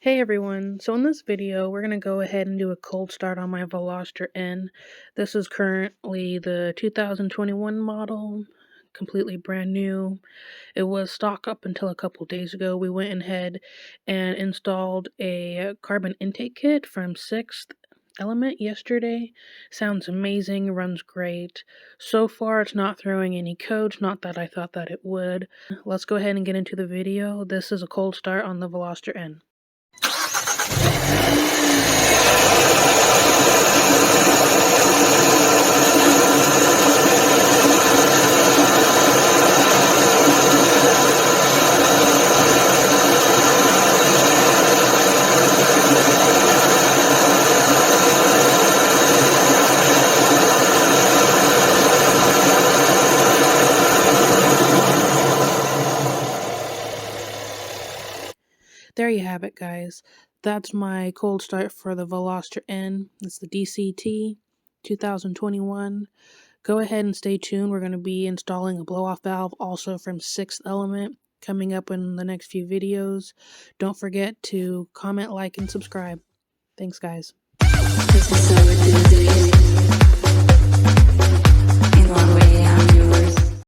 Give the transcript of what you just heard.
Hey everyone, so in this video we're going to go ahead and do a cold start on my Veloster N. This is currently the 2021 model, completely brand new. It was stock up until a couple days ago. We went ahead and installed a carbon intake kit from 6th Element yesterday. Sounds amazing, runs great. So far it's not throwing any codes, not that I thought that it would. Let's go ahead and get into the video. This is a cold start on the Veloster N. There you have it, guys. That's my cold start for the Veloster N. It's the DCT 2021. Go ahead and stay tuned. We're going to be installing a blow-off valve also from 6th Element coming up in the next few videos. Don't forget to comment, like, and subscribe. Thanks, guys.